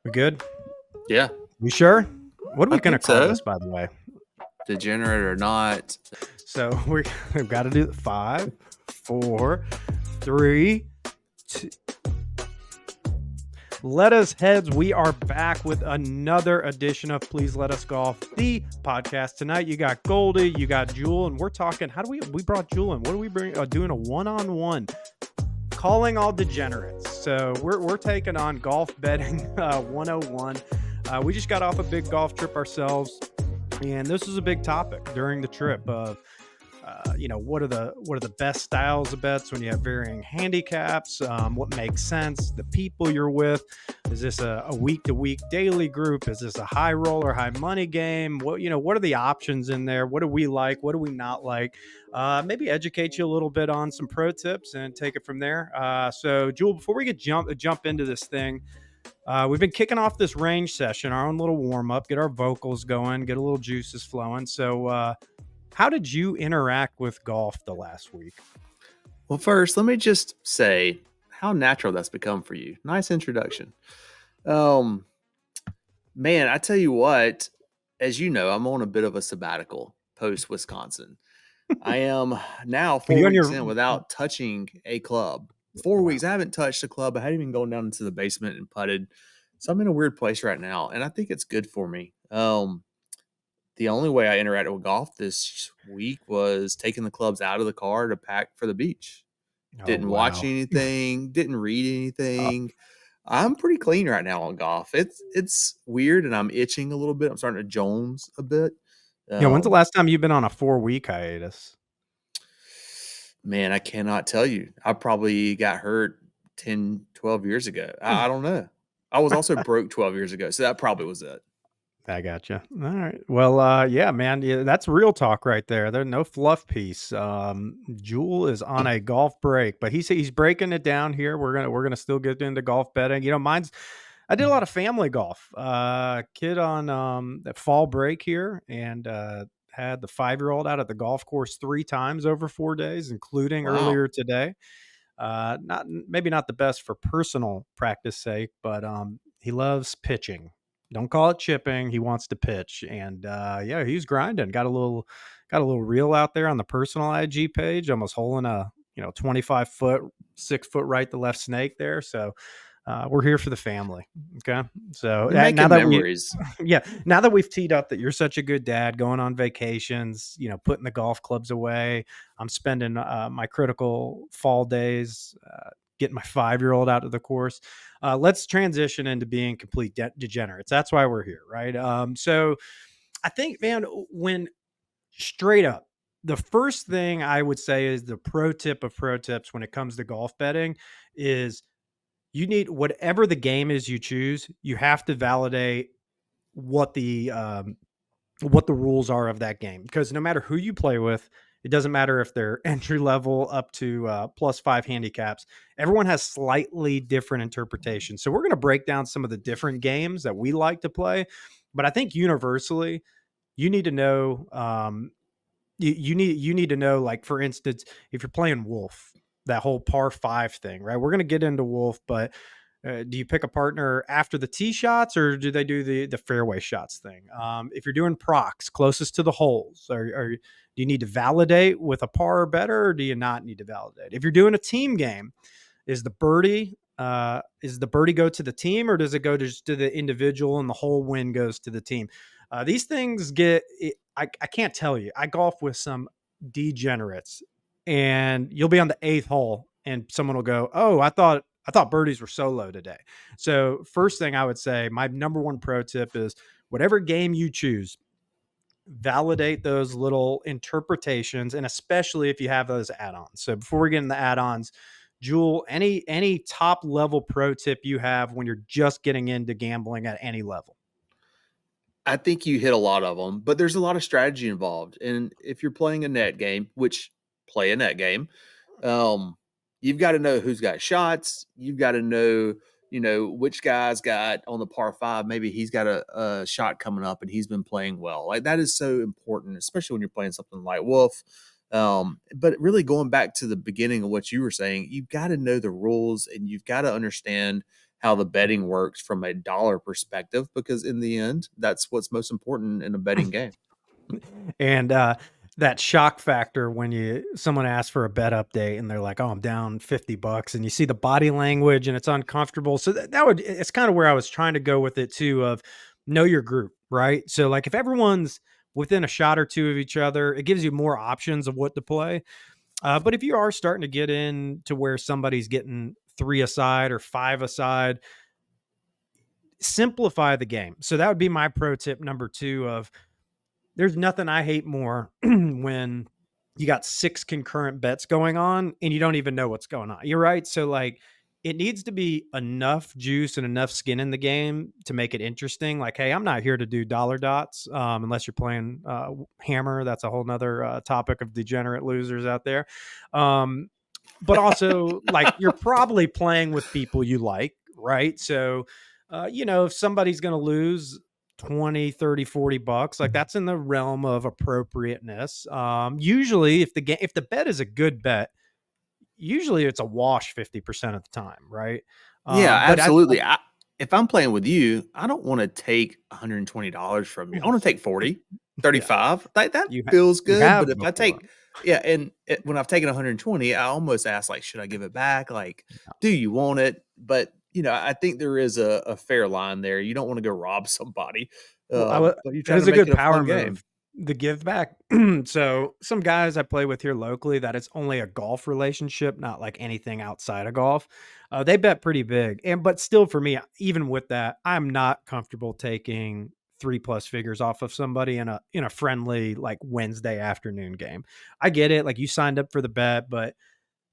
We good? Yeah, We sure? What are I we gonna think call so. this, by the way? Degenerate or not. So we've got to do 5, 4, 3, 2. Let us heads. We are back with another edition of Please Let Us Golf, the podcast. Tonight you got Goldy, you got Jule, and we're talking. How do we brought Jule in? What do we bring? Doing a one-on-one, calling all degenerates. So we're taking on golf betting 101. We just got off a big golf trip ourselves. And this is a big topic during the trip of, what are the best styles of bets when you have varying handicaps? What makes sense? The people you're with. Is this a week to week daily group? Is this a high roller, high money game? What are the options in there? What do we like? What do we not like? Maybe educate you a little bit on some pro tips and take it from there. So, Jewel, before we jump into this thing. We've been kicking off this range session, our own little warm up, get our vocals going, get a little juices flowing. So, how did you interact with golf the last week? Well, first, let me just say how natural that's become for you. Nice introduction. Um, Man, I tell you what, as you know, I'm on a bit of a sabbatical post Wisconsin. I am now Are 4 you on weeks your in without touching a club. 4 weeks, wow? I haven't touched a club. I haven't even gone down into the basement and putted. So I'm in a weird place right now, and I think it's good for me. The only way I interacted with golf this week was taking the clubs out of the car to pack for the beach. Oh Didn't watch wow. anything, didn't read Uh, anything. I'm pretty clean right now on golf. It's weird and I'm itching a little bit. I'm starting to Jones a bit. when's the Um, last time you've been on a 4 week hiatus? Man, I cannot tell you. I probably got hurt 10, 12 years ago. I don't know. I was also broke 12 years ago, so that probably was it. I gotcha. All right. Well, yeah, man, yeah, that's real talk right there. There's no fluff piece. Jewel is on a golf break, but he's breaking it down here. We're gonna still get into golf betting. I did a lot of family golf. Kid on that fall break here, and had the 5-year-old out at the golf course 3 times over 4 days, including Wow. earlier today. Not maybe not the best for personal practice sake, but he loves pitching. Don't call it chipping. He wants to pitch, and yeah, he's grinding. Got a little reel out there on the personal IG page, almost holding a 25-foot, 6 foot right to left snake there. So we're here for the family. Okay, so You're now making that we memories. yeah, now that we've teed up that you're such a good dad, going on vacations, putting the golf clubs away. I'm spending my critical fall days getting my 5-year-old out of the course. Let's transition into being complete degenerates. That's why we're here, right? So I think, man, when straight up, the first thing I would say is the pro tip of pro tips when it comes to golf betting is you need whatever the game is you choose, you have to validate what the rules are of that game, because no matter who you play with, it doesn't matter if they're entry level up to +5 handicaps. Everyone has slightly different interpretations. So we're going to break down some of the different games that we like to play, but I think universally, you need to know. You need to know, like, for instance, if you're playing Wolf, that whole par 5 thing, right? We're going to get into Wolf, but do you pick a partner after the tee shots, or do they do the fairway shots thing? If you're doing procs closest to the holes, or do you need to validate with a par or better, or do you not need to validate? If you're doing a team game, is the birdie go to the team, or does it go just to the individual and the whole win goes to the team? These things I can't tell you. I golf with some degenerates, and you'll be on the 8th hole and someone will go, "Oh, I thought birdies were solo today." So first thing I would say, my number one pro tip is whatever game you choose, validate those little interpretations, and especially if you have those add-ons. So before we get into the add-ons, Jewel, any top level pro tip you have when you're just getting into gambling at any level? I think you hit a lot of them, but there's a lot of strategy involved. And if you're playing a net game, which play a net game, um, you've got to know who's got shots. You've got to know, which guy's got on the par 5. Maybe he's got a shot coming up and he's been playing well. Like that is so important, especially when you're playing something like Wolf. But really going back to the beginning of what you were saying, you've got to know the rules and you've got to understand how the betting works from a dollar perspective, because in the end, that's what's most important in a betting game. And that shock factor when someone asks for a bet update and they're like, "Oh, I'm down $50," and you see the body language and it's uncomfortable. So it's kind of where I was trying to go with it too, of know your group, right? So like if everyone's within a shot or two of each other, it gives you more options of what to play. But if you are starting to get in to where somebody's getting three aside or five aside, simplify the game. So that would be my pro tip number two of there's nothing I hate more when you got six concurrent bets going on and you don't even know what's going on. You're right. So like it needs to be enough juice and enough skin in the game to make it interesting. Like, hey, I'm not here to do dollar dots unless you're playing hammer. That's a whole nother topic of degenerate losers out there. But also like you're probably playing with people you like, right? So, if somebody's going to lose 20, 30, $40, like that's in the realm of appropriateness. Usually if the bet is a good bet, usually it's a wash 50% of the time, right? Yeah, But absolutely. If I'm playing with you, I don't want to take $120 from you. I want to take 40, yeah, 35. That you feels you good. But have if I before. take, yeah, when I've taken 120, I almost ask, like, should I give it back? Like, do you want it? But, I think there is a fair line there. You don't want to go rob somebody, Well, but you're it trying is to a make good it a power fun game. move, the give back. So some guys I play with here locally that it's only a golf relationship, not like anything outside of golf. They bet pretty big, but still for me, even with that, I'm not comfortable taking 3+ figures off of somebody in a friendly like Wednesday afternoon game. I get it, like you signed up for the bet, but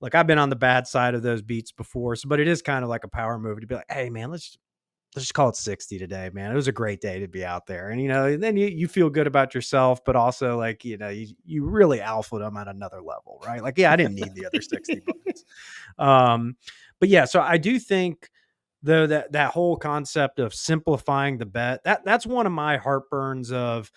like I've been on the bad side of those beats before. So, but it is kind of like a power move to be like, hey man, let's just call it 60 today, man. It was a great day to be out there. And, and then you feel good about yourself, but also like, you really alpha them at another level, right? Like, yeah, I didn't need the other $60. Um, but yeah, so I do think though that whole concept of simplifying the bet, that's one of my heartburns of,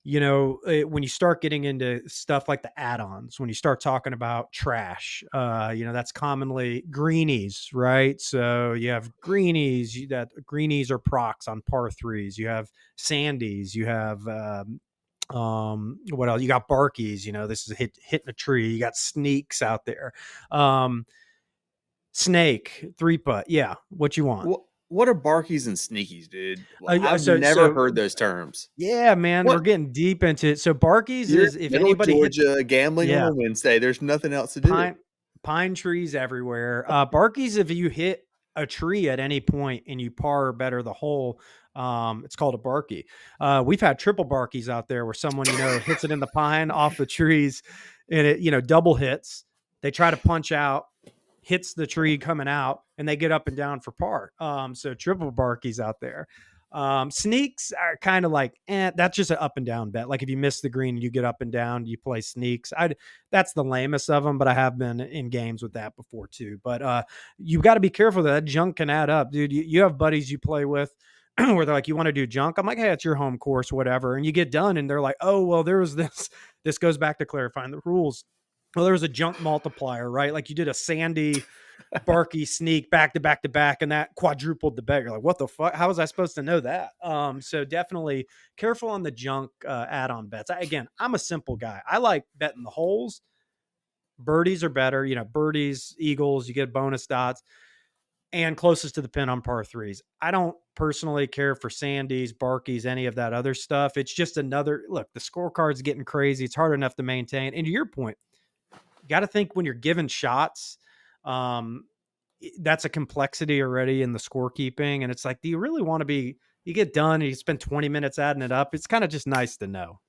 when you start getting into stuff like the add-ons, when you start talking about trash, that's commonly greenies, right? So you have greenies that greenies are procs on par threes. You have sandies. You have what else? You got barkies. This is hitting a tree. You got sneaks out there. Um, snake, three putt. Yeah, what you want? What are barkies and sneakies, dude? Yeah, I've so never so heard those terms. yeah, man, we're What? getting deep into it. So barkies You're in is if middle anybody hits. Georgia gambling on Yeah. a Wednesday. There's nothing else to do. Pine trees everywhere. Barkies, if you hit a tree at any point and you par or better the hole, it's called a barkie. We've had triple barkies out there where someone, hits it in the pine off the trees and it, double hits. They try to punch out, hits the tree coming out, and they get up and down for par. So triple barkies out there. Sneaks are kind of like, that's just an up and down bet. Like if you miss the green, you get up and down, you play sneaks. That's the lamest of them, but I have been in games with that before too. But you got to be careful that junk can add up, dude. You have buddies you play with where they're like, you want to do junk? I'm like, hey, it's your home course, whatever. And you get done and they're like, oh, well, there was this. This goes back to clarifying the rules. Well, there was a junk multiplier, right? Like you did a sandy barky sneak back to back to back, and that quadrupled the bet. You're like, what the fuck? How was I supposed to know that? So definitely careful on the junk add-on bets. Again, I'm a simple guy. I like betting the holes. Birdies are better. Birdies, eagles, you get bonus dots, and closest to the pin on par threes. I don't personally care for sandies, barkies, any of that other stuff. It's just another look. The scorecard's getting crazy. It's hard enough to maintain. And to your point, you got to think when you're given shots. Um, that's a complexity already in the scorekeeping. And it's like, do you really want to you get done and you spend 20 minutes adding it up? It's kind of just nice to know.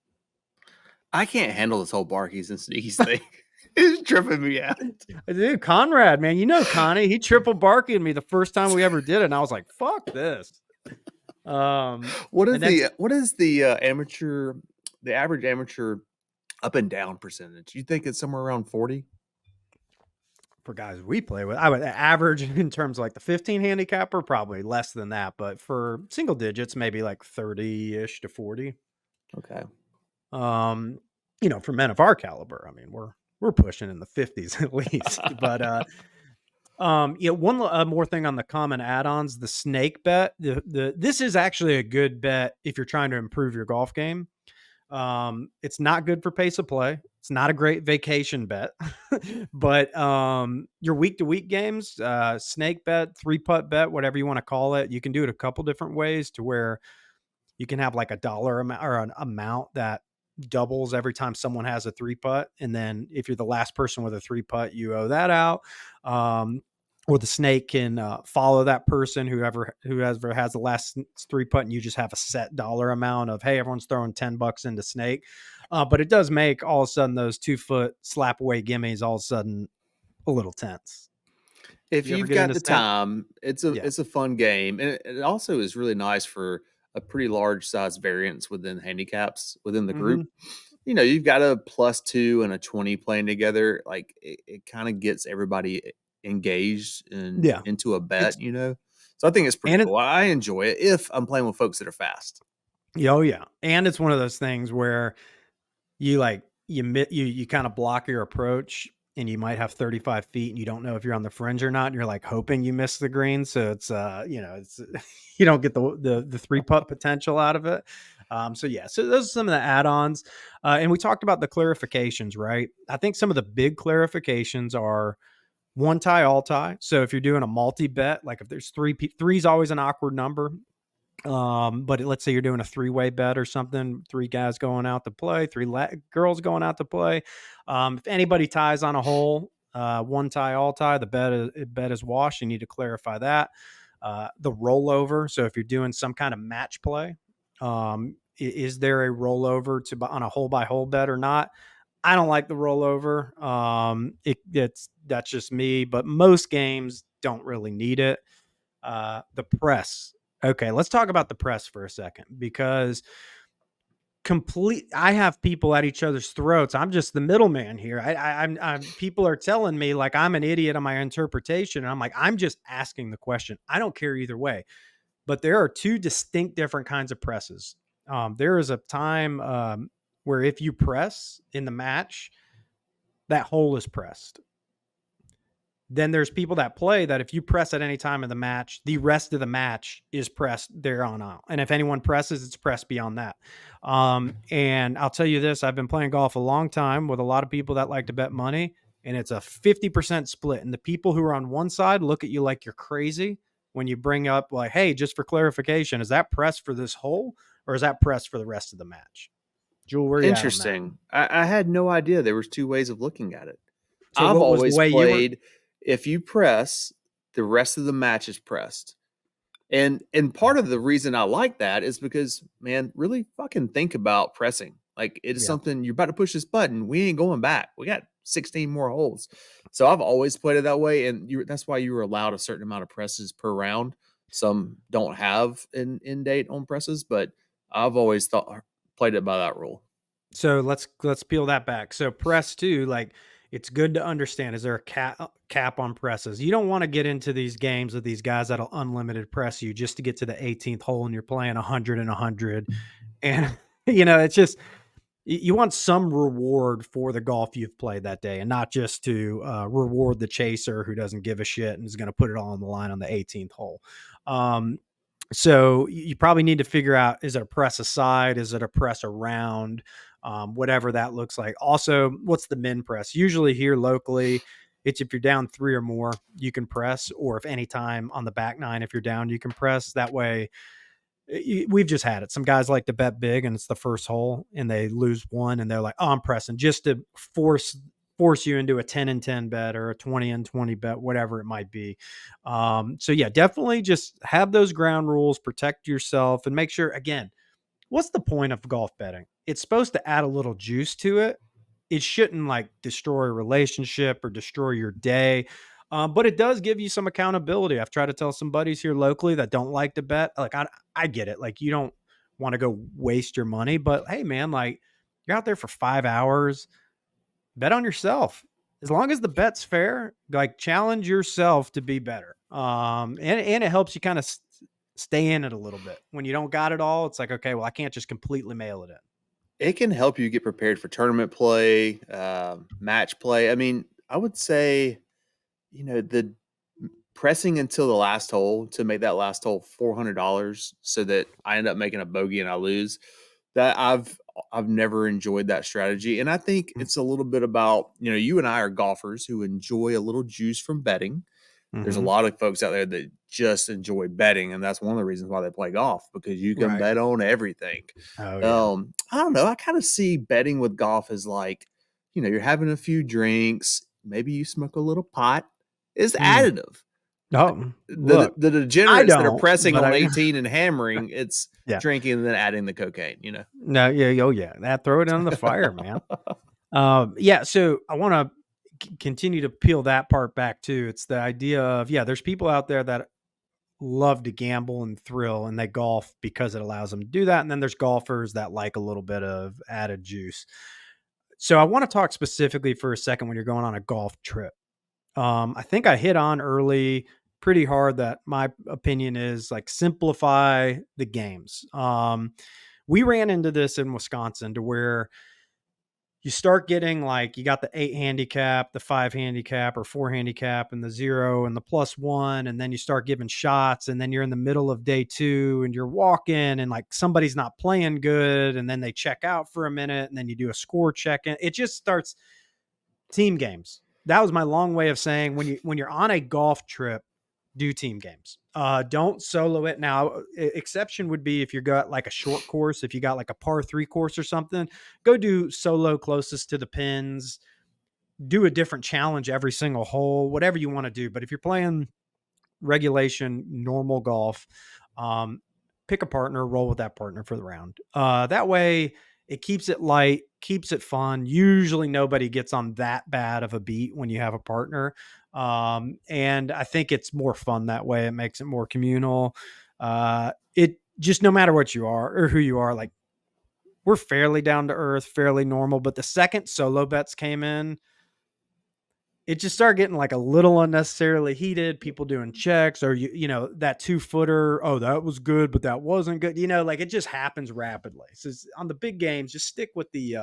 I can't handle this whole barkies and sneakies thing. It's tripping me out. Dude, Conrad, man, Connie, he triple barking me the first time we ever did it. And I was like, fuck this. What is And then the amateur, the average amateur up and down percentage? You think it's somewhere around 40? for guys we play with, I would average in terms of like the 15 handicapper, probably less than that. But for single digits, maybe like 30-ish to 40. Okay. For men of our caliber, I mean, we're pushing in the 50s at least. But One more thing on the common add-ons, the snake bet. This is actually a good bet if you're trying to improve your golf game. It's not good for pace of play. It's not a great vacation bet, but your week to week games, snake bet, 3-putt bet, whatever you want to call it, you can do it a couple different ways to where you can have like a dollar amount or an amount that doubles every time someone has a 3-putt. And then if you're the last person with a 3-putt, you owe that out. Or the snake can follow that person, whoever has the last 3-putt, and you just have a set dollar amount of, hey, everyone's throwing $10 into snake. But it does make all of a sudden those 2-foot slap away gimmies all of a sudden a little tense. If You ever you've get got into the snake? time, Yeah. it's a fun game, and it also is really nice for a pretty large size variance within handicaps within the Mm-hmm. group. You've got a +2 and a 20 playing together. Like it kind of gets everybody engaged and Yeah. into a It's bet. So I think it's pretty and it cool. I enjoy it if I'm playing with folks that are fast. Oh yeah. And it's one of those things where you kind of block your approach, and you might have 35 feet and you don't know if you're on the fringe or not. And you're like hoping you miss the green. So it's you don't get the 3-putt potential out of it. So yeah, so those are some of the add-ons. And we talked about the clarifications, right? I think some of the big clarifications are one tie, all tie. So if you're doing a multi bet, like if there's three is always an awkward number. But let's say you're doing a 3-way bet or something, 3 guys going out to play, 3 girls going out to play. If anybody ties on a hole, one tie, all tie, the bet is washed. You need to clarify that. The rollover. So if you're doing some kind of match play, is there a rollover on a hole by hole bet or not? I don't like the rollover. That's just me, but most games don't really need it. The press. Okay, let's talk about the press for a second, because I have people at each other's throats. I'm just the middleman here. I'm people are telling me like I'm an idiot on my interpretation, and I'm like, I'm just asking the question. I don't care either way. But there are two distinct different kinds of presses. There is a time where if you press in the match, that hole is pressed. Then there's people that play that if you press at any time of the match, the rest of the match is pressed there on out. And if anyone presses, it's pressed beyond that. And I'll tell you this, I've been playing golf a long time with a lot of people that like to bet money, and it's a 50% split. And the people who are on one side look at you like you're crazy when you bring up like, hey, just for clarification, is that press for this hole or is that press for the rest of the match? Jewel, where are you at on that? Interesting. I had no idea there was two ways of looking at it. So I've what was the always way you were? played if you press, the rest of the match is pressed. And part of the reason I like that is because, man, really fucking think about pressing. Like it is Yeah. something you're about to push this button. We ain't going back. We got 16 more holes. So I've always played it that way. And that's why you were allowed a certain amount of presses per round. Some don't have an end date on presses, but I've always played it by that rule. So let's peel that back. So press too, like it's good to understand. Is there a cap on presses? You don't want to get into these games with these guys that'll unlimited press you just to get to the 18th hole, and you're playing 100 and 100, and it's just you want some reward for the golf you've played that day, and not just to reward the chaser who doesn't give a shit and is going to put it all on the line on the 18th hole. So you probably need to figure out, is it a press aside? Is it a press around? Whatever that looks like. Also, what's the min press? Usually here locally, it's if you're down 3 or more, you can press, or if any time on the back 9, if you're down, you can press. That way, we've just had it. Some guys like to bet big, and it's the first hole, and they lose one, and they're like, "Oh, I'm pressing," just to force you into a 10 and 10 bet or a 20 and 20 bet, whatever it might be. So yeah, definitely just have those ground rules, protect yourself, and make sure, again, what's the point of golf betting? It's supposed to add a little juice to it. It shouldn't like destroy a relationship or destroy your day. But it does give you some accountability. I've tried to tell some buddies here locally that don't like to bet. Like I get it. Like you don't want to go waste your money, but hey man, like you're out there for 5 hours, bet on yourself. As long as the bet's fair, like challenge yourself to be better. And it helps you kind of stay in it a little bit. When you don't got it all, it's like, okay, well, I can't just completely mail it in. It can help you get prepared for tournament play, match play. I mean, I would say, the pressing until the last hole to make that last hole $400 so that I end up making a bogey and I lose. That I've never enjoyed that strategy. And I think it's a little bit about, you and I are golfers who enjoy a little juice from betting. There's a Mm-hmm. lot of folks out there that just enjoy betting, and that's one of the reasons why they play golf, because you can Right. bet on everything. Oh yeah. I don't know. I kind of see betting with golf as like, you're having a few drinks, maybe you smoke a little pot. It's Mm. additive. Oh, The look, the I degenerates that are don't, pressing but on I 18 and hammering, it's yeah. drinking and then adding the cocaine, No, yeah, oh yeah. That throw it on the fire, man. Yeah, so I want to continue to peel that part back too. It's the idea of, yeah, there's people out there that love to gamble and thrill and they golf because it allows them to do that. And then there's golfers that like a little bit of added juice. So I want to talk specifically for a second when you're going on a golf trip. I think I hit on early pretty hard that my opinion is like simplify the games. We ran into this in Wisconsin to where you start getting like you got the 8 handicap, the 5 handicap or 4 handicap and the 0 and the +1, and then you start giving shots, and then you're in the middle of day 2 and you're walking and like somebody's not playing good and then they check out for a minute and then you do a score check in. It just starts team games. That was my long way of saying when you're on a golf trip, do team games. Don't solo it. Now, exception would be if you got like a short course, if you got like a par 3 course or something, go do solo closest to the pins, do a different challenge every single hole, whatever you want to do. But if you're playing regulation, normal golf, um, pick a partner, roll with that partner for the round. That way it keeps it light, keeps it fun. Usually nobody gets on that bad of a beat when you have a partner. And I think it's more fun that way. It makes it more communal. It just, no matter what you are or who you are, like we're fairly down to earth, fairly normal. But the second solo bets came in, it just started getting like a little unnecessarily heated. People doing checks, or that 2-footer. Oh, that was good, but that wasn't good. Like it just happens rapidly. So on the big games, just stick with the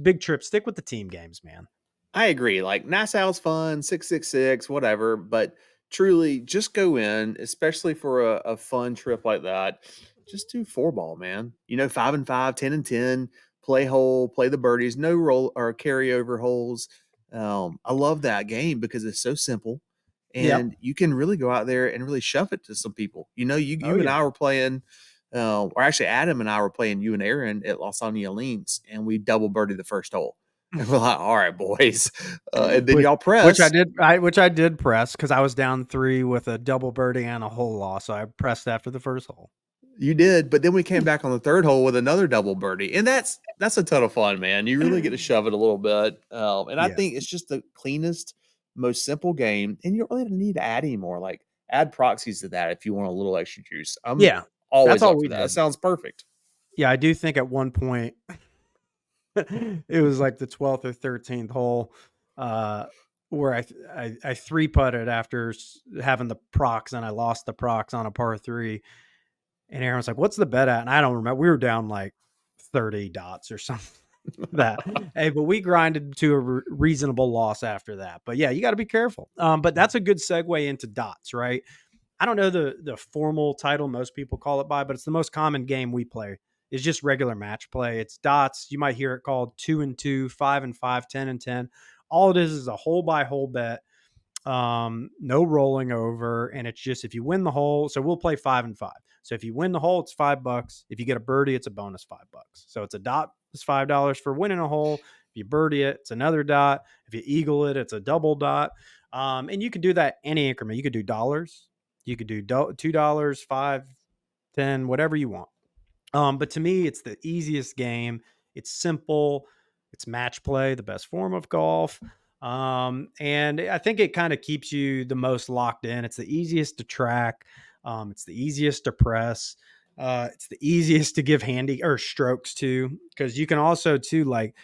big trips. Stick with the team games, man. I agree. Like Nassau's fun, 666, whatever, but truly just go in, especially for a fun trip like that. Just do 4-ball, man. 5 and 5, 10 and 10, play hole, play the birdies, no roll or carryover holes. I love that game because it's so simple Yep. and you can really go out there and really shove it to some people. Oh You and yeah. I were playing, or actually Adam and I were playing you and Aaron at Los Angeles, and we double birdied the first hole. And we're like, all right, boys. And then which y'all which I press. did. Which I did press because I was down 3 with a double birdie and a hole loss. So I pressed after the first hole. You did, but then we came back on the third hole with another double birdie, and that's a ton of fun, man. You really get to shove it a little bit, and I Yeah. think it's just the cleanest, most simple game, and you don't really need to add any more. Like add proxies to that if you want a little extra juice. I'm Yeah. That's always all up we for that. That did. sounds perfect. Yeah, I do think at one point it was like the 12th or 13th hole, uh, where I 3-putted after having the procs, and I lost the procs on a par 3. And Aaron was like, "What's the bet at?" And I don't remember. We were down like 30 dots or something. That hey, but we grinded to a reasonable loss after that. But yeah, you got to be careful. But that's a good segue into dots, right? I don't know the formal title most people call it by, but it's the most common game we play. Is just regular match play. It's dots. You might hear it called 2 and 2, 5 and 5, 10 and 10. All it is a hole by hole bet. No rolling over, and it's just if you win the hole. So we'll play 5 and 5. So if you win the hole, it's $5. If you get a birdie, it's a bonus $5. So it's a dot. It's $5 for winning a hole. If you birdie it, it's another dot. If you eagle it, it's a double dot. And you can do that any increment. You could do dollars. You could do $2, 5, 10, whatever you want. But to me, it's the easiest game. It's simple. It's match play, the best form of golf. And I think it kind of keeps you the most locked in. It's the easiest to track. It's the easiest to press. It's the easiest to give handy or strokes to, because you can also too, like,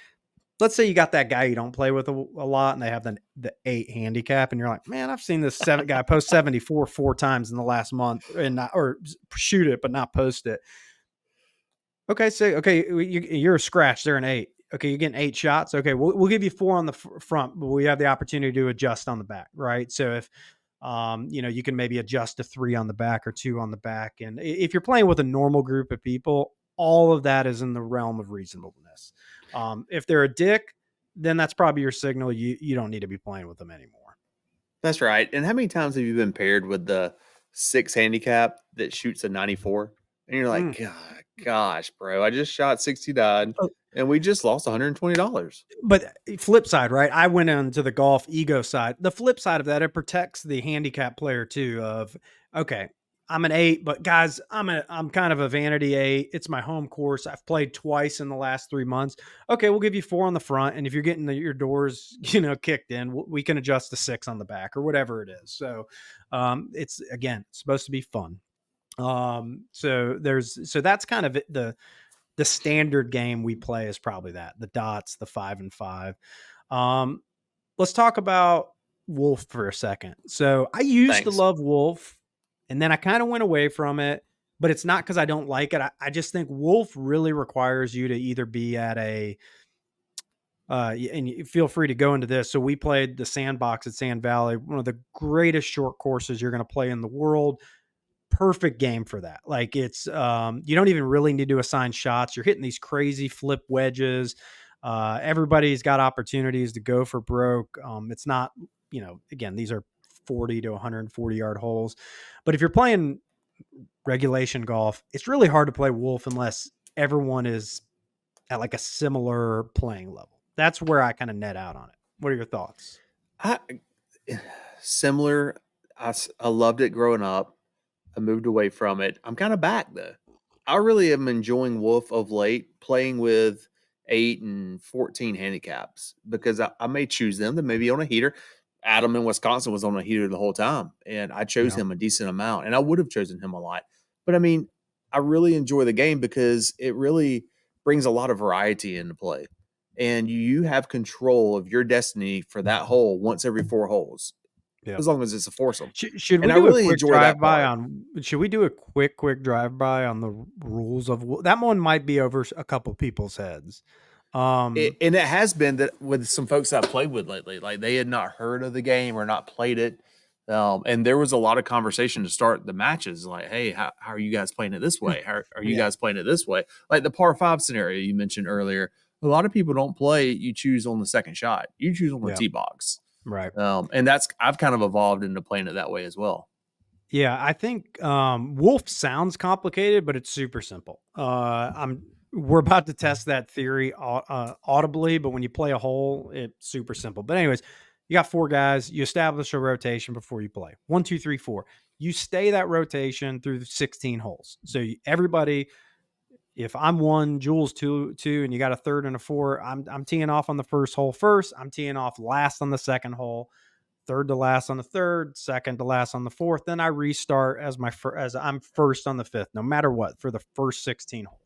let's say you got that guy you don't play with a lot and they have the 8 handicap and you're like, man, I've seen this 7 guy post 74 4 times in the last month and not, or shoot it, but not post it. Okay, so you're a scratch. They're an 8. Okay, you're getting 8 shots. Okay, we'll give you 4 on the front, but we have the opportunity to adjust on the back, right? So if You can maybe adjust to 3 on the back or 2 on the back. And if you're playing with a normal group of people, all of that is in the realm of reasonableness. If they're a dick, then that's probably your signal. You don't need to be playing with them anymore. That's right. And how many times have you been paired with the 6 handicap that shoots a 94? And you're like, Mm. God, gosh, bro, I just shot 69 and we just lost $120. But flip side, right? I went into the golf ego side. The flip side of that, it protects the handicap player too. Of okay, I'm an 8, but guys, I'm kind of a vanity 8. It's my home course. I've played twice in the last 3 months. Okay, we'll give you 4 on the front, and if you're getting your doors, kicked in, we can adjust to 6 on the back or whatever it is. So, it's again supposed to be fun. So that's kind of the standard game we play is probably that the dots, the 5 and 5. Um, let's talk about Wolf for a second. So I used to Thanks. love Wolf, and then I kind of went away from it. But it's not because I don't like it. I just think Wolf really requires you to either be at a and you feel free to go into this. So we played the Sandbox at Sand Valley, one of the greatest short courses you're going to play in the world. Perfect game for that. Like it's you don't even really need to assign shots. You're hitting these crazy flip wedges. Everybody's got opportunities to go for broke. It's not, again, these are 40 to 140 yard holes. But if you're playing regulation golf, it's really hard to play Wolf unless everyone is at like a similar playing level. That's where I kind of net out on it. What are your thoughts? I, similar. I loved it growing up. I moved away from it. I'm kind of back though. I really am enjoying Wolf of late, playing with 8 and 14 handicaps because I may choose them to maybe on a heater. Adam in Wisconsin was on a heater the whole time, and I chose Yeah. him a decent amount, and I would have chosen him a lot. But I mean, I really enjoy the game because it really brings a lot of variety into play, and you have control of your destiny for that hole once every 4 holes, Yeah. as long as it's a foursome. Should And we I do a really quick enjoy that drive by part. on? Should we do a quick drive by on the rules of that one? Might be over a couple people's heads. And it has been that with some folks I've played with lately, like they had not heard of the game or not played it. And there was a lot of conversation to start the matches like, hey, how are you guys playing it this way? How are you Yeah, guys playing it this way? Like the par 5 scenario you mentioned earlier, a lot of people don't play. You choose on the second shot, you choose on the yeah, tee box. right. And I've kind of evolved into playing it that way as well. Yeah, I think Wolf sounds complicated, but it's super simple. We're about to test that theory audibly, but when you play a hole, it's super simple. But anyways, you got 4 guys. You establish a rotation before you play. 1, 2, 3, 4. You stay that rotation through 16 holes. So everybody, if I'm 1, Jules 2, and you got a third and a 4, I'm teeing off on the first hole first. I'm teeing off last on the second hole, third to last on the third, second to last on the fourth. Then I restart as I'm first on the fifth, no matter what, for the first 16 holes.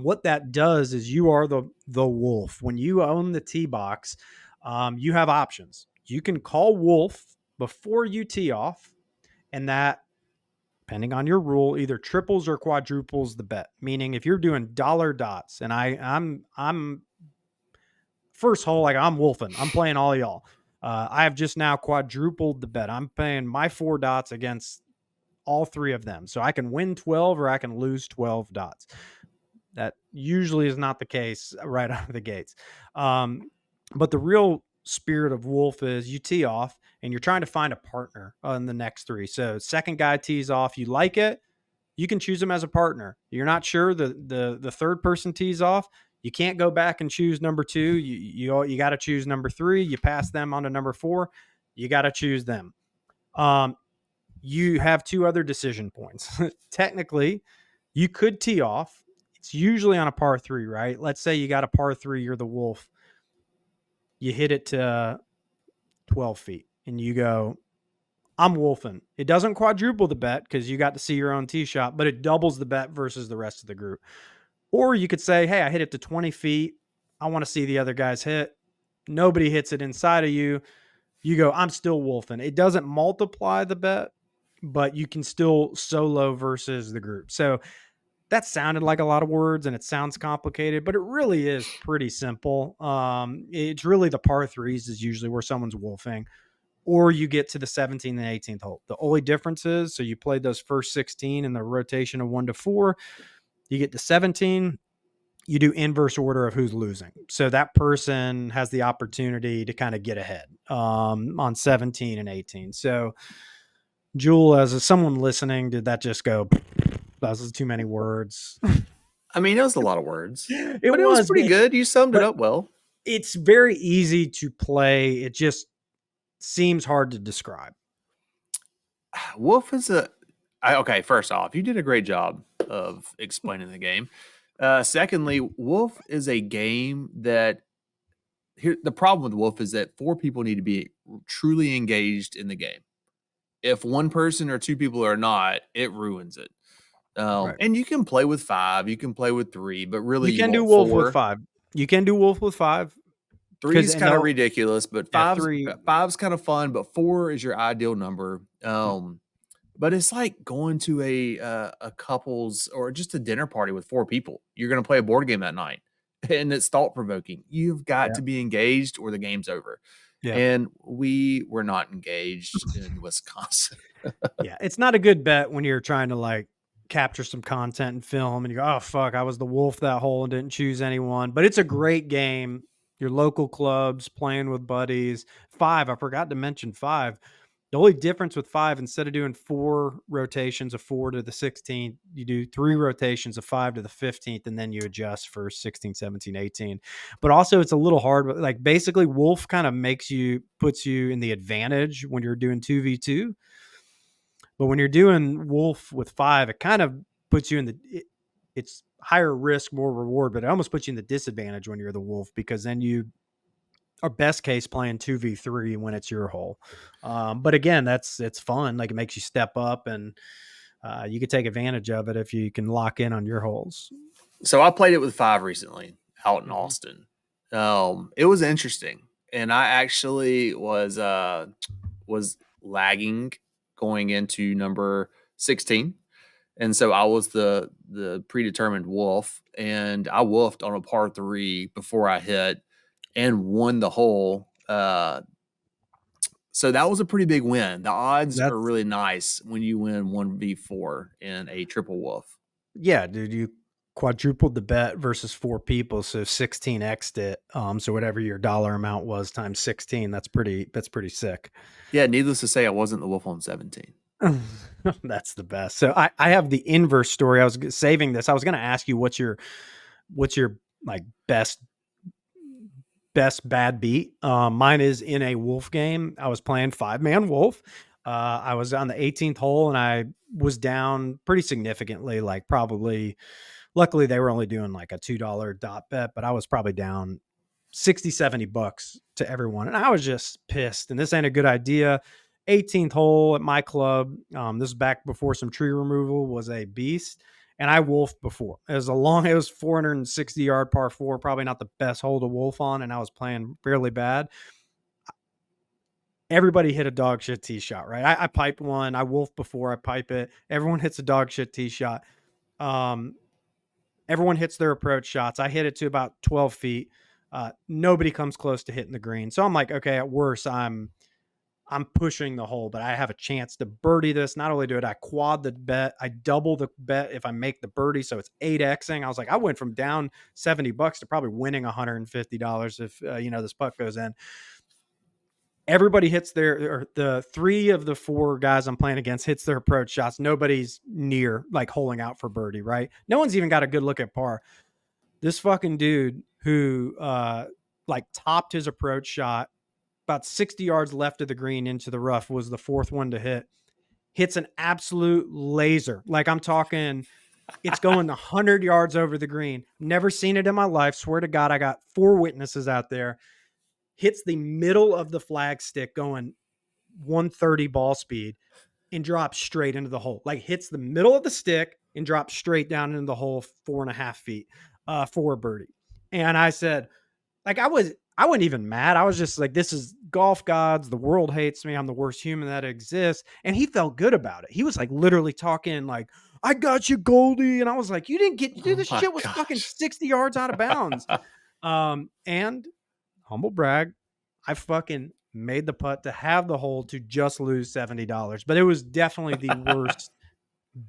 What that does is you are the wolf. When you own the tee box, you have options. You can call wolf before you tee off, and that, depending on your rule, either triples or quadruples the bet. Meaning, if you're doing dollar dots, and I'm first hole, like I'm wolfing, I'm playing all y'all. I have just now quadrupled the bet. I'm paying my 4 dots against all 3 of them, so I can win 12 or I can lose 12 dots. That usually is not the case right out of the gates. But the real spirit of Wolf is you tee off and you're trying to find a partner on the next 3. So second guy tees off, you like it, you can choose them as a partner. You're not sure, the third person tees off, you can't go back and choose number 2. You got to choose number 3. You pass them on to number 4. You got to choose them. You have 2 other decision points. Technically, you could tee off. It's usually on a par 3, right? Let's say you got a par 3, you're the wolf. You hit it to 12 feet and you go, I'm wolfing. It doesn't quadruple the bet because you got to see your own tee shot, but it doubles the bet versus the rest of the group. Or you could say, hey, I hit it to 20 feet. I want to see the other guys hit. Nobody hits it inside of you. You go, I'm still wolfing. It doesn't multiply the bet, but you can still solo versus the group. So that sounded like a lot of words and it sounds complicated, but it really is pretty simple. It's really the par 3s is usually where someone's wolfing. or you get to the 17th and 18th hole. The only difference is, so you played those first 16 in the rotation of 1 to 4. You get to 17, you do inverse order of who's losing. So that person has the opportunity to kind of get ahead on 17 and 18. So, Jule, as someone listening, did that just go, that was too many words? I mean, it was a lot of words, It but it was was, pretty good. You summed it but up well. it's very easy to play. It just seems hard to describe. Wolf is okay, first off, you did a great job of explaining the game. Secondly, Wolf is a game that here the problem with Wolf is that 4 people need to be truly engaged in the game. If one person or 2 people are not, it ruins it. Right. And you can play with 5, you can play with 3, but really You you can do want wolf with 4. 5. You can do wolf with 5. 3 is And kind of they'll, ridiculous, but yeah, 5's 3. 5's kind of fun, but 4 is your ideal number. But it's like going to a couple's or just a dinner party with 4 people. You're going to play a board game that night, and it's thought provoking. You've got Yeah. to be engaged, or the game's over. Yeah. And we were not engaged in Wisconsin. Yeah. It's not a good bet when you're trying to like capture some content and film and you go, oh, fuck, I was the wolf that hole and didn't choose anyone. But it's a great game. Your local clubs, playing with buddies. 5, I forgot to mention 5. The only difference with 5, instead of doing 4 rotations of 4 to the 16th, you do 3 rotations of 5 to the 15th, and then you adjust for 16, 17, 18. But also it's a little hard. But like basically Wolf kind of puts you in the advantage when you're doing 2v2. But when you're doing Wolf with 5, it kind of puts you in it's higher risk, more reward, but it almost puts you in the disadvantage when you're the Wolf, because then you are best case playing 2v3 when it's your hole. But again, it's fun. Like it makes you step up, and you can take advantage of it if you can lock in on your holes. So I played it with 5 recently out in Mhm. Austin. It was interesting, and I actually was lagging going into number 16. And so I was the predetermined wolf, and I wolfed on a par 3 before I hit and won the hole. So that was a pretty big win. The odds are That's really nice when you win 1v4 in a triple wolf. Yeah, dude. You quadrupled the bet versus 4 people, so 16x'd it. So whatever your dollar amount was times 16, that's pretty sick. Yeah, needless to say, I wasn't the wolf on 17. That's the best. So I have the inverse story. I was saving this. I was going to ask you what's your like best bad beat. Mine is in a wolf game. I was playing 5-man wolf. I was on the 18th hole and I was down pretty significantly, like probably, luckily they were only doing like a $2 dot bet, but I was probably down 60, $70 to everyone. And I was just pissed. And this ain't a good idea. 18th hole at my club. This is back before some tree removal was a beast. And I wolfed before. It was 460 yard par 4, probably not the best hole to wolf on. And I was playing fairly bad. Everybody hit a dog shit tee shot, right? I piped one. I wolfed before I pipe it. Everyone hits a dog shit tee shot. Everyone hits their approach shots. I hit it to about 12 feet. Nobody comes close to hitting the green. So I'm like, okay, at worst, I'm pushing the hole, but I have a chance to birdie this. Not only do it, I quad the bet. I double the bet if I make the birdie. So it's 8xing. I was like, I went from down $70 to probably winning $150 if, this putt goes in. Everybody hits the 3 of the 4 guys I'm playing against hits their approach shots. Nobody's near like holding out for birdie, right? No one's even got a good look at par. This fucking dude who like topped his approach shot about 60 yards left of the green into the rough was the 4th one to hit. Hits an absolute laser. Like I'm talking, it's going 100 yards over the green. Never seen it in my life. Swear to God, I got 4 witnesses out there. Hits the middle of the flag stick going 130 ball speed and drops straight into the hole. Like hits the middle of the stick and drops straight down into the hole 4.5 feet for a birdie. And I said, like I wasn't even mad. I was just like, this is golf gods. The world hates me. I'm the worst human that exists. And he felt good about it. He was like literally talking like, I got you, Goldy. And I was like, you didn't get, dude, this shit was fucking 60 yards out of bounds. And humble brag, I fucking made the putt to have the hole to just lose $70. But it was definitely the worst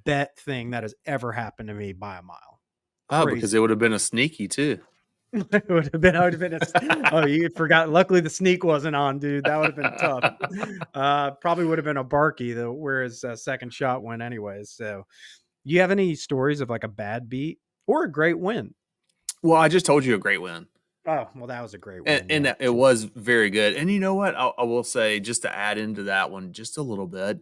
bet thing that has ever happened to me by a mile. Oh, because Crazy. it would have been a sneaky too. It would have been. I would have been. Oh, you forgot. Luckily, the sneak wasn't on, dude. That would have been tough. Probably would have been a Barkey though, where his second shot went anyways. So, you have any stories of like a bad beat or a great win? Well, I just told you a great win. Oh, well, that was a great And, win. and Yeah. it was very good. And you know what? I will say, just to add into that one just a little bit,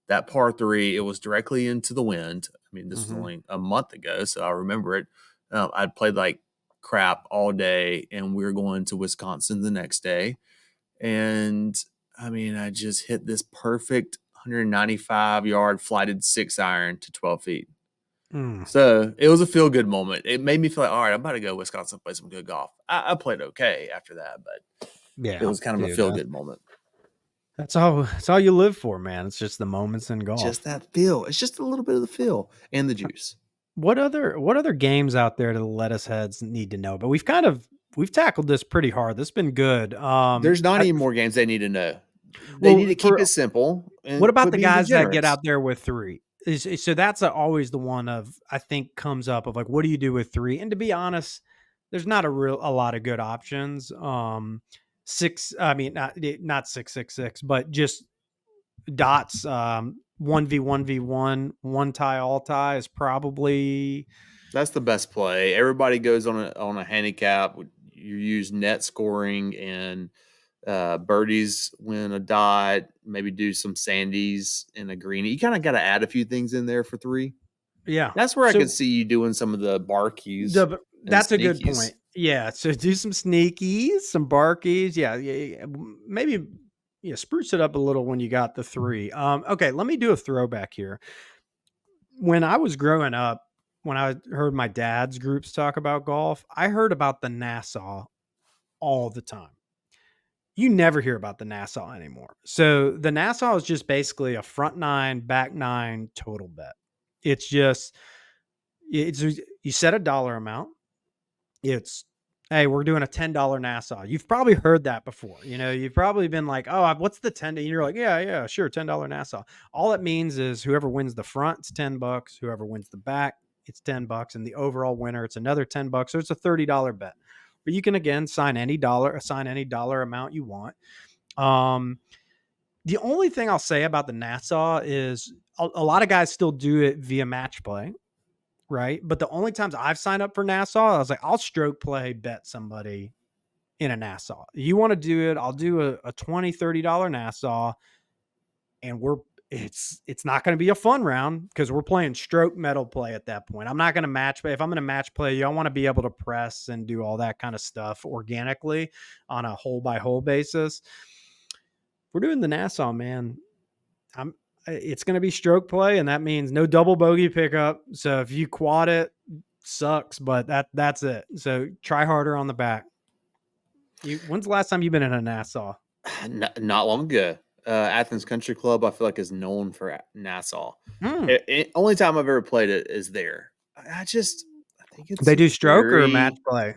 that par three, it was directly into the wind. I mean, this was Mm-hmm. only a month ago, so I remember it. I'd played like crap all day, and we were going to Wisconsin the next day. And I mean, I just hit this perfect 195-yard flighted 6-iron to 12 feet. Mm. So it was a feel good moment. It made me feel like, all right, I'm about to go to Wisconsin and play some good golf. I played okay after that, but it Yeah, was kind of a dude. feel good moment. That's all. That's all you live for, man. It's just the moments in Just golf. that feel. It's just a little bit of the feel and the juice. What other games out there do the lettuce heads need to know? But we've tackled this pretty hard. This has been good. There's not any more games they need to know. They need Well, to keep for it simple what and about quit the being guys that get degenerates. out there with three? So that's always the one of I think comes up of like, what do you do with three? And to be honest, there's not a lot of good options. Six. I mean, not 666, but just dots. 1v1v1, one tie all tie is probably That's the best play. Everybody goes on a handicap. You use net scoring and birdies win a dot. Maybe do some sandies and a greenie. You kind of got to add a few things in there for three. yeah. That's where I could So see you doing some of the bar keys and that's a good sneakies. point. Yeah. So do some sneakies, some barkies. Yeah. Yeah. Maybe spruce it up a little when you got the three. Okay, let me do a throwback here. When I was growing up, when I heard my dad's groups talk about golf, I heard about the Nassau all the time. You never hear about the Nassau anymore. So the Nassau is just basically a front nine, back nine total bet. It's just it's you set a dollar amount. It's hey, we're doing a $10 Nassau. You've probably heard that before. You've probably been like, oh, what's the 10? And you're like, yeah, sure, $10 Nassau. All it means is whoever wins the front, it's $10. Whoever wins the back, it's $10. And the overall winner, it's another $10. So it's a $30 bet. But you can again assign any dollar amount you want. The only thing I'll say about the Nassau is a lot of guys still do it via match play. Right. But the only times I've signed up for Nassau, I was like, I'll stroke play bet somebody in a Nassau. You want to do it? I'll do a $20, $30 Nassau. And it's not going to be a fun round because we're playing stroke metal play at that point. I'm not going to match play. If I'm going to match play, you don't want to be able to press and do all that kind of stuff organically on a hole by hole basis. We're doing the Nassau, man. It's going to be stroke play, and that means no double bogey pickup. So if you quad it, sucks, but that's it. So try harder on the back. When's the last time you've been in a Nassau? Not long ago. Athens Country Club, I feel like, is known for Nassau. Hmm. Only time I've ever played it is there. I think it's They do stroke or match play?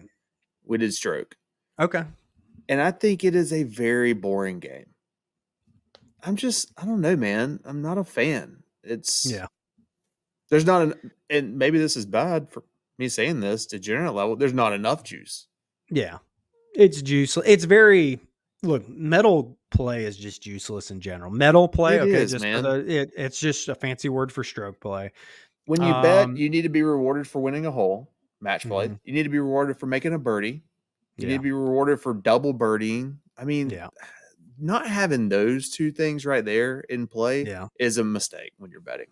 We did stroke. Okay. And I think it is a very boring game. I don't know, man. I'm not a fan. There's not and maybe this is bad for me saying this, degenerate level, there's not enough juice. Yeah. It's juiceless. It's very, look, metal play is just juiceless in general. Metal play, It okay, is, just for man. it's just a fancy word for stroke play. When you bet, you need to be rewarded for winning a hole, match play. Mhm. You need to be rewarded for making a birdie. You need Yeah. to be rewarded for double birdieing. I mean, Yeah. not having those two things right there in play Yeah. is a mistake when you're betting.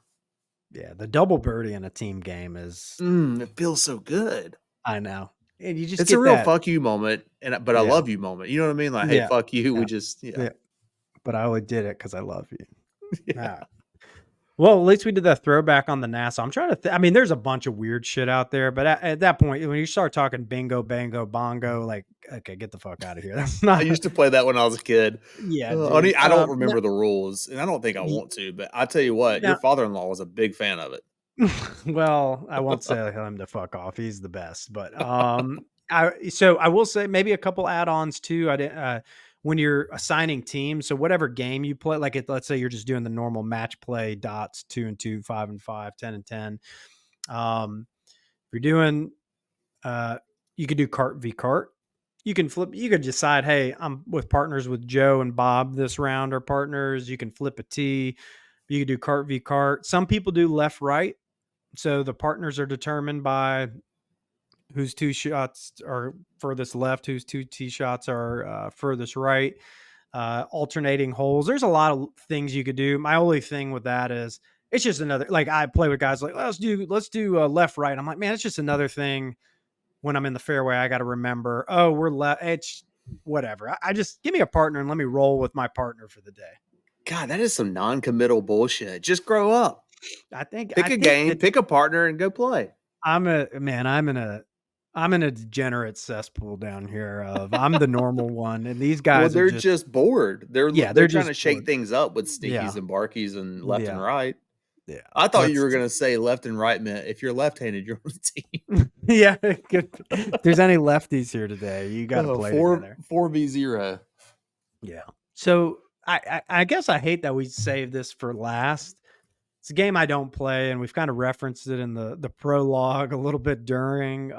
Yeah. The double birdie in a team game is, It feels so good. I know. And you just It's a get real that. fuck you moment, but I Yeah. love you moment. You know what I mean? Like, hey, Yeah. fuck you. Yeah. We just Yeah. But I only did it because I love you. yeah. Well, at least we did that throwback on the NASA. I'm trying to I mean, there's a bunch of weird shit out there, but at that point, when you start talking bingo, bango, bongo, like, okay, get the fuck out of here. That's I not, used to play that when I was a kid. yeah, dude. I don't remember the rules, and I don't think I want to. But I tell you what, your Now, father-in-law was a big fan of it. well, I won't say him to fuck off. He's the best, but so I will say maybe a couple add-ons too. I didn't. when you're assigning teams, so whatever game you play, like let's say you're just doing the normal match play dots, 2 and 2, 5 and 5, 10 and 10. If you're doing, you could do cart v cart. You can flip, you could decide, hey, I'm with partners with Joe and Bob this round are partners. You can flip a T. You can do cart v cart. Some people do left right. So the partners are determined by whose 2 shots are furthest left, whose 2 tee shots are furthest right. Alternating holes. There's a lot of things you could do. My only thing with that is it's just another, like I play with guys like, let's do left, right. I'm like, man, it's just another thing when I'm in the fairway. I got to remember, oh, we're left. It's whatever. I just give me a partner and let me roll with my partner for the day. God, that is some non-committal bullshit. Just grow up. I think Pick a game, pick a partner, and go play. I'm in a degenerate cesspool down here of I'm the normal one, and these guys they're just bored. They're trying to shake things up with stickies and barkies and left and right. Yeah, I thought you were going to say left and right meant if you're left-handed, you're on the team. Yeah, if there's any lefties here today, you got to play together. 4v0. Yeah. So I guess I hate that we saved this for last. It's a game I don't play, and we've kind of referenced it in the prologue a little bit during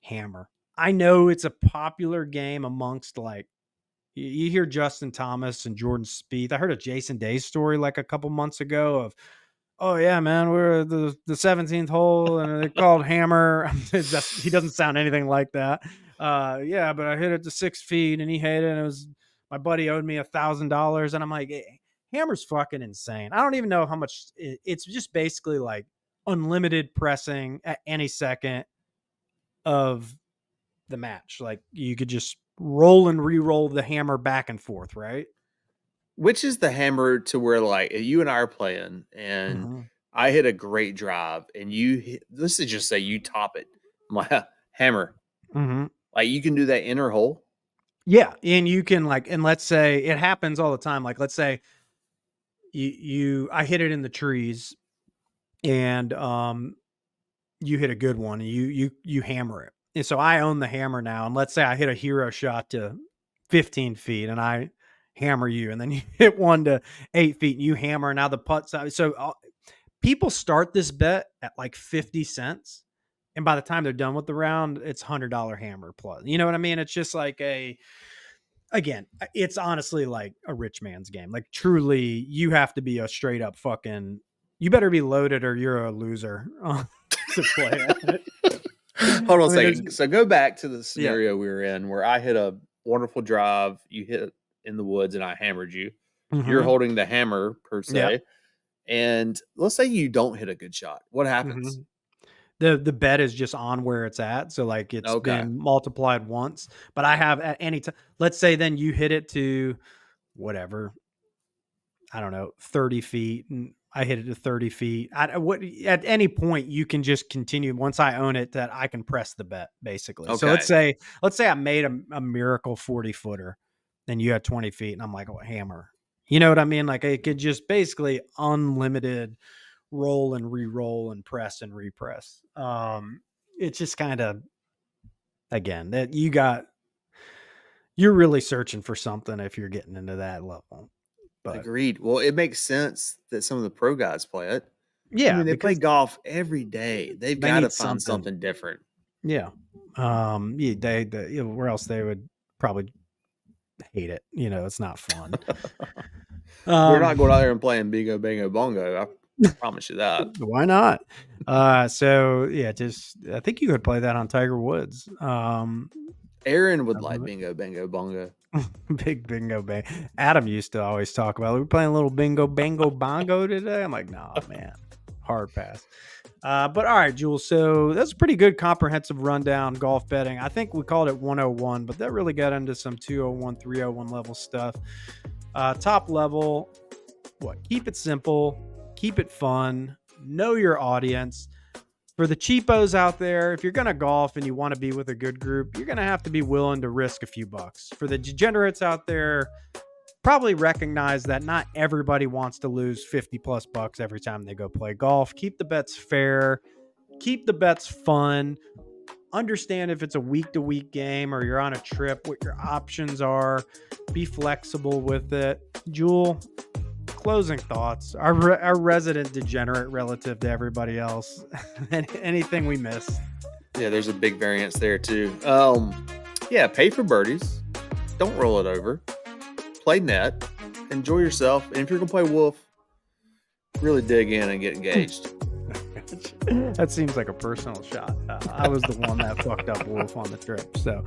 Hammer. I know it's a popular game amongst, like, you hear Justin Thomas and Jordan Spieth. I heard a Jason Day story like a couple months ago of, oh yeah, man, we're the 17th hole and they called Hammer. He doesn't sound anything like that. Yeah, but I hit it to 6 feet and he hit it, and it was, my buddy owed me $1,000, and I'm like, hey, Hammer's fucking insane. I don't even know how much. It's just basically like unlimited pressing at any second of the match. Like you could just roll and re-roll the hammer back and forth, right? Which is the hammer to where, like, you and I are playing and I hit a great drive and let's just say you top it. My hammer. Like you can do that inner hole. Yeah. And you can, like, and let's say it happens all the time. Like, let's say I hit it in the trees and you hit a good one and you hammer it. And so I own the hammer now. And let's say I hit a hero shot to 15 feet and I hammer you, and then you hit one to 8 feet and you hammer. Now the putt's out. So people start this bet at like 50 cents. And by the time they're done with the round, it's $100 hammer plus. You know what I mean? It's just like again, it's honestly like a rich man's game. Like truly, you have to be a straight up fucking, you better be loaded or you're a loser to play it. Hold on a second. So go back to the scenario we were in where I hit a wonderful drive. You hit it in the woods and I hammered you. You're holding the hammer per se. And let's say you don't hit a good shot. What happens? The bet is just on where it's at. So like it's been multiplied once, but I have at any time, let's say then you hit it to whatever, I don't know, 30 feet and I hit it to 30 feet. At any point you can just continue once I own it that I can press the bet basically. So let's say I made a miracle 40 footer and you had 20 feet and I'm like, oh, hammer. You know what I mean? Like it could just basically unlimited roll and re-roll and press and repress. It's just kind of, again, that you're really searching for something if you're getting into that level. But agreed. Well, it makes sense that some of the pro guys play it. Yeah, I mean, they play golf every day. They've got to find something different. Yeah. Where else they would probably hate it. You know, it's not fun. We're not going out there and playing bingo, bango, bongo. I promise you that. Why not? So yeah, I think you could play that on Tiger Woods. Aaron would like bingo, bango, bongo. Big bingo bang. Adam used to always talk about it. We're playing a little bingo, bango, bongo today. I'm like, nah, man, hard pass. But all right, Jule. So that's a pretty good comprehensive rundown golf betting. I think we called it 101, but that really got into some 201, 301 level stuff. Top level, keep it simple, keep it fun, know your audience. For the cheapos out there, if you're going to golf and you want to be with a good group, you're going to have to be willing to risk a few bucks. For the degenerates out there, probably recognize that not everybody wants to lose 50 plus bucks every time they go play golf. Keep the bets fair, keep the bets fun. understand if it's a week-to-week game or you're on a trip, what your options are. Be flexible with it. Jule, closing thoughts. Our resident degenerate relative to everybody else. Anything we missed? Yeah, there's a big variance there too. Yeah, pay for birdies. Don't roll it over. Play net. Enjoy yourself. And if you're gonna play wolf, really dig in and get engaged. That seems like a personal shot. I was the one that fucked up wolf on the trip. So,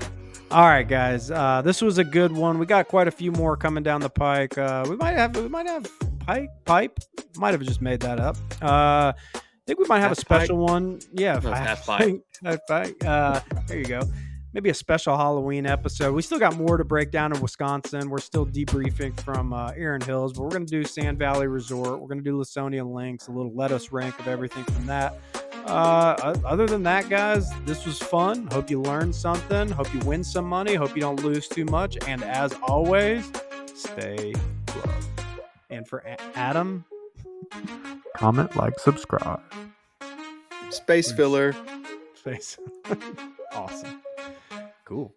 all right, guys, this was a good one. We got quite a few more coming down the pike. We might have pipe. Might have just made that up. I think we might have a special one. Yeah, No, half pipe. Half pike. There you go. Maybe a special Halloween episode. We still got more to break down in Wisconsin. We're still debriefing from Erin Hills, but we're going to do Sand Valley Resort. We're going to do Lasonia Links, a little let us rank of everything from that. Other than that, guys, this was fun. Hope you learned something. Hope you win some money. Hope you don't lose too much. And as always, stay club. And for Adam, comment, like, subscribe. Space filler. Space. Awesome. Cool.